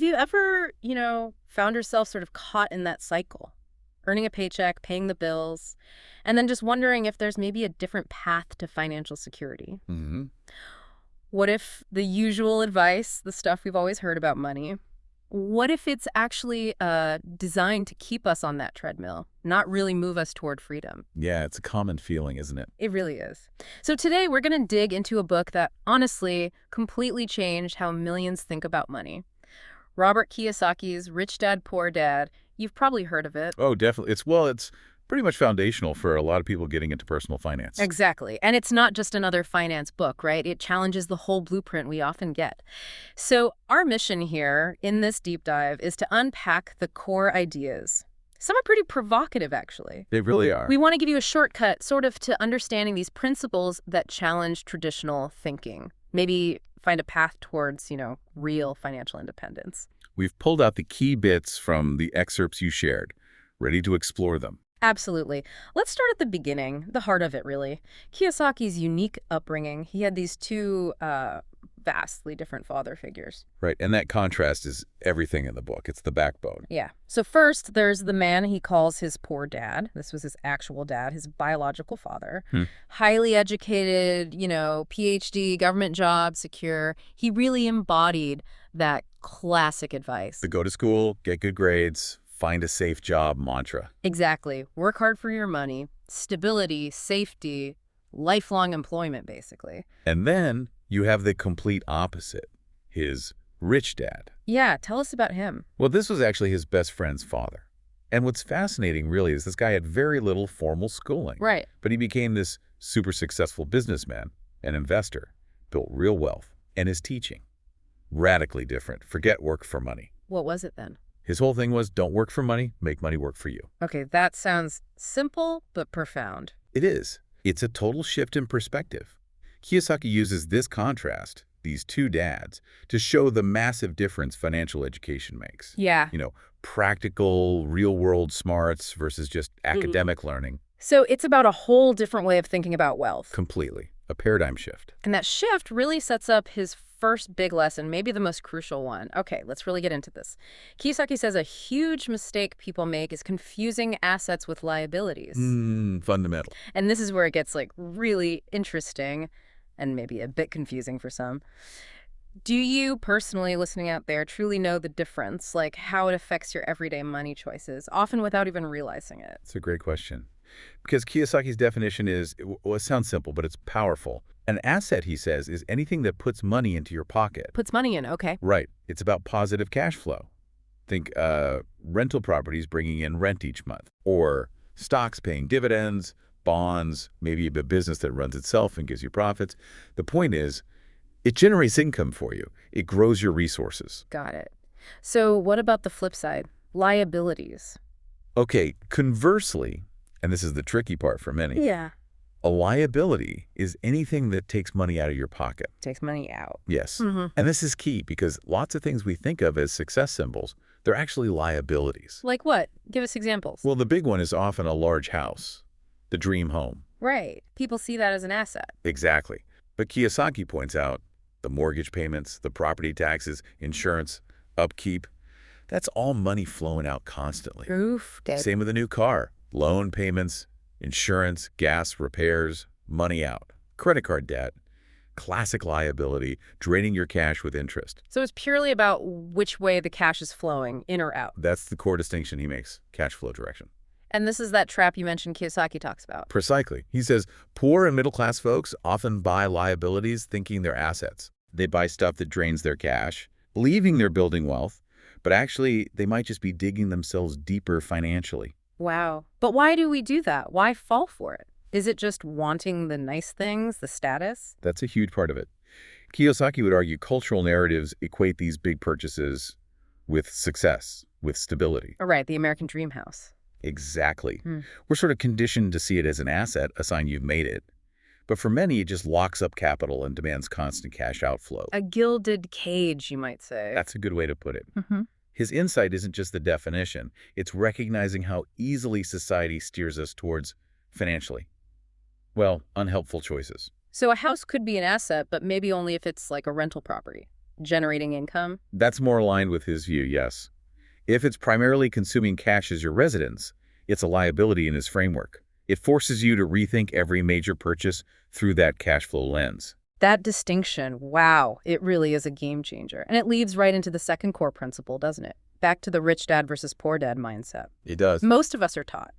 you ever, found yourself sort of caught in that cycle? Earning a paycheck, paying the bills, and then just wondering if there's maybe a different path to financial security. Hmm. What if the usual advice, the stuff we've always heard about money, what if it's actually designed to keep us on that treadmill, not really move us toward freedom? Yeah, it's a common feeling, isn't it? It really is. So today we're going to dig into a book that honestly completely changed how millions think about money. Robert Kiyosaki's Rich Dad, Poor Dad. You've probably heard of it. Oh, definitely. It's pretty much foundational for a lot of people getting into personal finance. Exactly. And it's not just another finance book, right? It challenges the whole blueprint we often get. So our mission here in this deep dive is to unpack the core ideas. Some are pretty provocative, actually. They really are. We want to give you a shortcut sort of to understanding these principles that challenge traditional thinking. Maybe find a path towards, real financial independence. We've pulled out the key bits from the excerpts you shared, ready to explore them. Absolutely. Let's start at the beginning, the heart of it, really. Kiyosaki's unique upbringing. He had these two vastly different father figures. Right, and that contrast is everything in the book. It's the backbone. Yeah. So first, there's the man he calls his poor dad. This was his actual dad, his biological father. Highly educated, PhD, government job, secure. He really embodied that classic advice. The go to school, get good grades, find a safe job mantra. Exactly. Work hard for your money, stability, safety, lifelong employment, basically. And then you have the complete opposite, his rich dad. Yeah, tell us about him. Well, this was actually his best friend's father. And what's fascinating, really, is this guy had very little formal schooling. Right. But he became this super successful businessman, an investor, built real wealth, and his teaching. Radically different. Forget work for money. What was it then? His whole thing was don't work for money, make money work for you. Okay, that sounds simple but profound. It is. It's a total shift in perspective. Kiyosaki uses this contrast, these two dads, to show the massive difference financial education makes. Yeah. Practical, real-world smarts versus just academic learning. So it's about a whole different way of thinking about wealth. Completely. A paradigm shift. And that shift really sets up his first big lesson, maybe the most crucial one. Okay, let's really get into this. Kiyosaki says a huge mistake people make is confusing assets with liabilities. Fundamental. And this is where it gets really interesting and maybe a bit confusing for some. Do you personally, listening out there, truly know the difference, like how it affects your everyday money choices, often without even realizing it? It's a great question. Because Kiyosaki's definition is, well, it sounds simple, but it's powerful. An asset, he says, is anything that puts money into your pocket. Puts money in, okay. Right. It's about positive cash flow. Think rental properties bringing in rent each month, or stocks paying dividends, bonds, maybe a business that runs itself and gives you profits. The point is, it generates income for you. It grows your resources. Got it. So what about the flip side? Liabilities. Okay, conversely, and this is the tricky part for many, Yeah. a liability is anything that takes money out of your pocket. Takes money out. Yes. And this is key because lots of things we think of as success symbols, they're actually liabilities. Like what? Give us examples. Well, the big one is often a large house, the dream home. Right. People see that as an asset. Exactly. But Kiyosaki points out the mortgage payments, the property taxes, insurance, upkeep, that's all money flowing out constantly. Oof. Dead. Same with a new car, loan payments, insurance, gas, repairs, money out, credit card debt, classic liability, draining your cash with interest. So it's purely about which way the cash is flowing, in or out. That's the core distinction he makes, cash flow direction. And this is that trap you mentioned Kiyosaki talks about. Precisely. He says poor and middle-class folks often buy liabilities thinking they're assets. They buy stuff that drains their cash, believing they're building wealth, but actually they might just be digging themselves deeper financially. Wow. But why do we do that? Why fall for it? Is it just wanting the nice things, the status? That's a huge part of it. Kiyosaki would argue cultural narratives equate these big purchases with success, with stability. All right, the American dream house. Exactly. We're sort of conditioned to see it as an asset, a sign you've made it. But for many, it just locks up capital and demands constant cash outflow. A gilded cage, you might say. That's a good way to put it. His insight isn't just the definition. It's recognizing how easily society steers us towards financially, well, unhelpful choices. So a house could be an asset, but maybe only if it's like a rental property. generating income? That's more aligned with his view, yes. If it's primarily consuming cash as your residence, it's a liability in his framework. It forces you to rethink every major purchase through that cash flow lens. That distinction, wow, it really is a game changer. And it leads right into the second core principle, doesn't it? Back to the rich dad versus poor dad mindset. It does. Most of us are taught,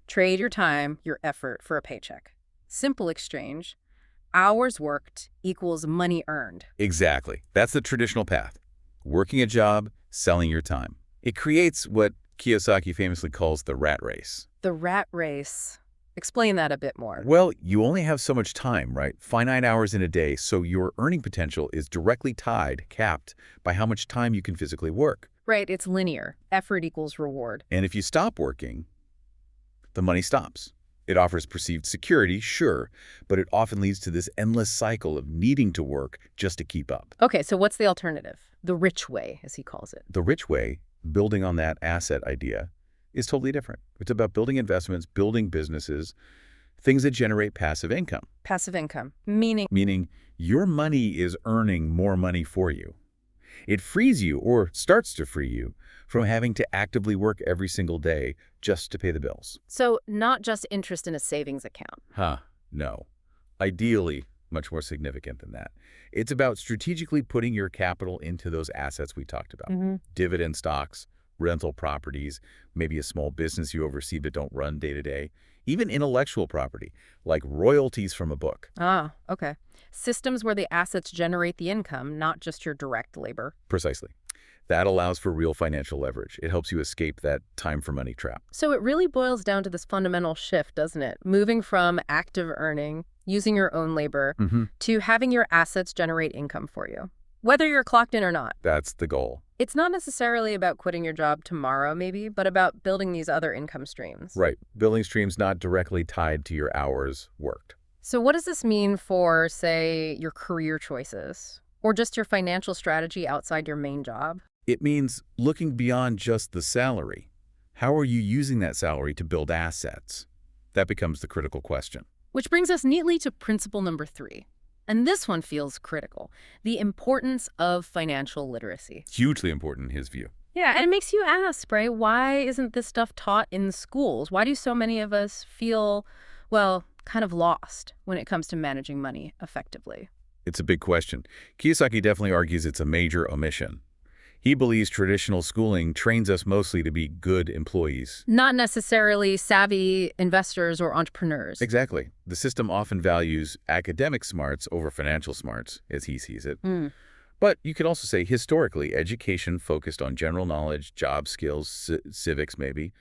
trade your time, your effort for a paycheck. Simple exchange. Hours worked equals money earned. Exactly. That's the traditional path. Working a job, selling your time. It creates what Kiyosaki famously calls the rat race. The rat race. Explain that a bit more. Well, you only have so much time, right? Finite hours in a day, so your earning potential is directly capped by how much time you can physically work. Right, it's linear. Effort equals reward. And if you stop working, the money stops. It offers perceived security, sure, but it often leads to this endless cycle of needing to work just to keep up. Okay, so what's the alternative? The rich way, as he calls it. The rich way, building on that asset idea, is totally different. It's about building investments, building businesses, things that generate passive income. Passive income, meaning? Meaning your money is earning more money for you. It frees you, or starts to free you, from having to actively work every single day just to pay the bills. So not just interest in a savings account. No. Ideally, much more significant than that. It's about strategically putting your capital into those assets we talked about. Dividend stocks, rental properties, maybe a small business you oversee but don't run day to day, even intellectual property, like royalties from a book. Okay. Systems where the assets generate the income, not just your direct labor. Precisely. That allows for real financial leverage. It helps you escape that time for money trap. So it really boils down to this fundamental shift, doesn't it? Moving from active earning, using your own labor, to having your assets generate income for you, whether you're clocked in or not. That's the goal. It's not necessarily about quitting your job tomorrow, maybe, but about building these other income streams. Right. Building streams not directly tied to your hours worked. So what does this mean for, say, your career choices or just your financial strategy outside your main job? It means looking beyond just the salary. How are you using that salary to build assets? That becomes the critical question. Which brings us neatly to principle number 3. And this one feels critical. The importance of financial literacy. Hugely important in his view. Yeah, and it makes you ask, right, why isn't this stuff taught in schools? Why do so many of us feel, well, kind of lost when it comes to managing money effectively? It's a big question. Kiyosaki definitely argues it's a major omission. He believes traditional schooling trains us mostly to be good employees. Not necessarily savvy investors or entrepreneurs. Exactly. The system often values academic smarts over financial smarts, as he sees it. But you could also say, historically, education focused on general knowledge, job skills, civics maybe,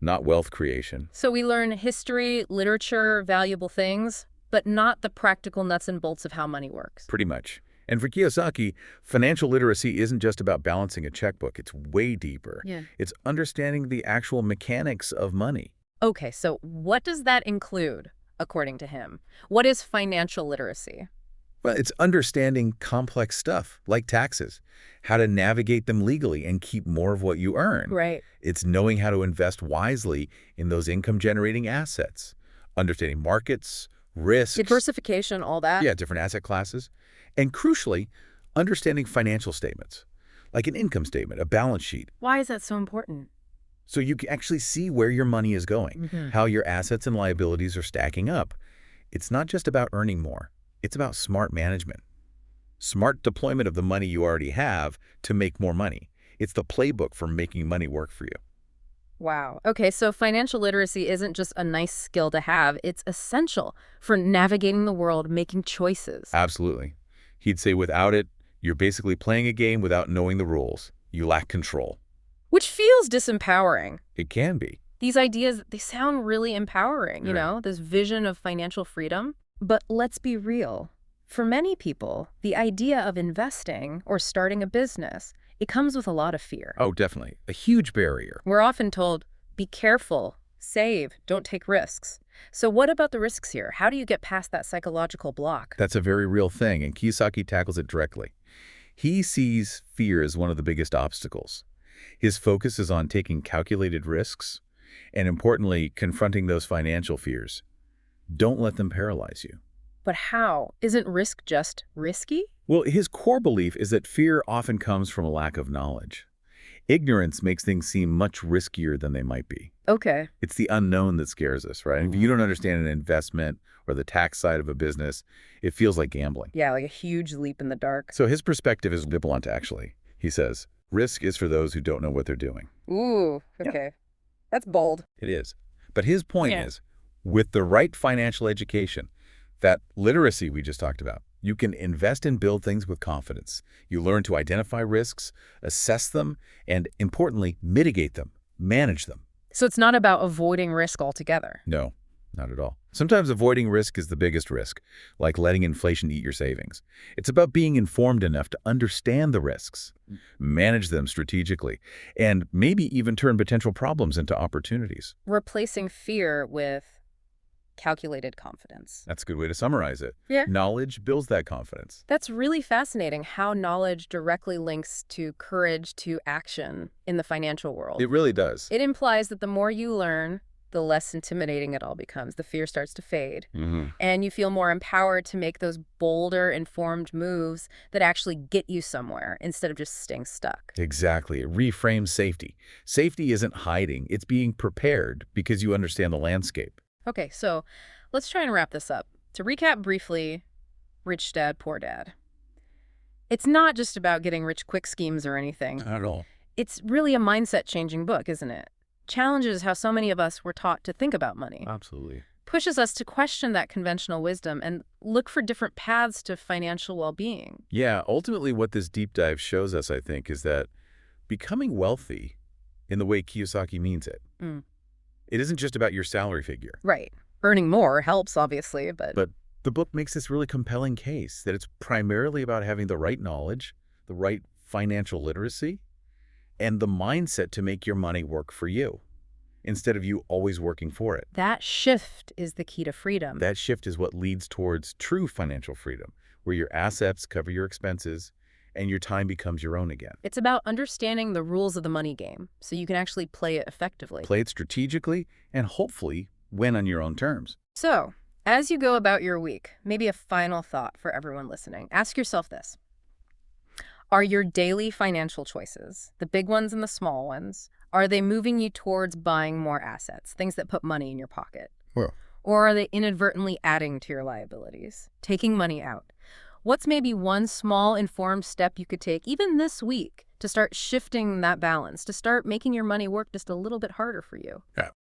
not wealth creation. So we learn history, literature, valuable things, but not the practical nuts and bolts of how money works. Pretty much. And for Kiyosaki, financial literacy isn't just about balancing a checkbook. It's way deeper. It's understanding the actual mechanics of money. Okay, so what does that include, according to him? What is financial literacy? Well, it's understanding complex stuff, like taxes, how to navigate them legally and keep more of what you earn. Right. It's knowing how to invest wisely in those income-generating assets, understanding markets, risks. Diversification, all that. Yeah, different asset classes. And crucially, understanding financial statements, like an income statement, a balance sheet. Why is that so important? So you can actually see where your money is going, how your assets and liabilities are stacking up. It's not just about earning more. It's about smart management. Smart deployment of the money you already have to make more money. It's the playbook for making money work for you. Wow. Okay, so financial literacy isn't just a nice skill to have. It's essential for navigating the world, making choices. Absolutely. He'd say without it, you're basically playing a game without knowing the rules. You lack control. Which feels disempowering. It can be. These ideas, they sound really empowering, you know, this vision of financial freedom. But let's be real. For many people, the idea of investing or starting a business, it comes with a lot of fear. Oh, definitely. A huge barrier. We're often told, be careful, save, don't take risks. So what about the risks here? How do you get past that psychological block? That's a very real thing, and Kiyosaki tackles it directly. He sees fear as one of the biggest obstacles. His focus is on taking calculated risks and, importantly, confronting those financial fears. Don't let them paralyze you. But how? Isn't risk just risky? Well, his core belief is that fear often comes from a lack of knowledge. Ignorance makes things seem much riskier than they might be. Okay. It's the unknown that scares us, right? If you don't understand an investment or the tax side of a business, it feels like gambling. Yeah, like a huge leap in the dark. So his perspective is blunt, actually. He says, risk is for those who don't know what they're doing. Ooh, okay. That's bold. It is. But his point is, with the right financial education, that literacy we just talked about, you can invest and build things with confidence. You learn to identify risks, assess them, and importantly, mitigate them, manage them. So it's not about avoiding risk altogether. No, not at all. Sometimes avoiding risk is the biggest risk, like letting inflation eat your savings. It's about being informed enough to understand the risks, manage them strategically, and maybe even turn potential problems into opportunities. Replacing fear with calculated confidence. That's a good way to summarize it. Yeah. Knowledge builds that confidence. That's really fascinating how knowledge directly links to courage to action in the financial world. It really does. It implies that the more you learn, the less intimidating it all becomes. The fear starts to fade. And you feel more empowered to make those bolder, informed moves that actually get you somewhere instead of just staying stuck. Exactly. It reframes safety. Safety isn't hiding. It's being prepared because you understand the landscape. Okay, so let's try and wrap this up. To recap briefly, Rich Dad, Poor Dad. It's not just about getting rich quick schemes or anything. Not at all. It's really a mindset-changing book, isn't it? Challenges how so many of us were taught to think about money. Absolutely. Pushes us to question that conventional wisdom and look for different paths to financial well-being. Yeah, ultimately what this deep dive shows us, I think, is that becoming wealthy in the way Kiyosaki means it, it isn't just about your salary figure. Right. Earning more helps, obviously, but The book makes this really compelling case that it's primarily about having the right knowledge, the right financial literacy, and the mindset to make your money work for you, instead of you always working for it. that shift is the key to freedom. That shift is what leads towards true financial freedom, where your assets cover your expenses and your time becomes your own again. It's about understanding the rules of the money game so you can actually play it effectively. Play it strategically and hopefully win on your own terms. So, as you go about your week, maybe a final thought for everyone listening. Ask yourself this. Are your daily financial choices, the big ones and the small ones, are they moving you towards buying more assets, things that put money in your pocket? Well, Or are they inadvertently adding to your liabilities, taking money out? What's maybe one small informed step you could take, even this week, to start shifting that balance, to start making your money work just a little bit harder for you? yeah.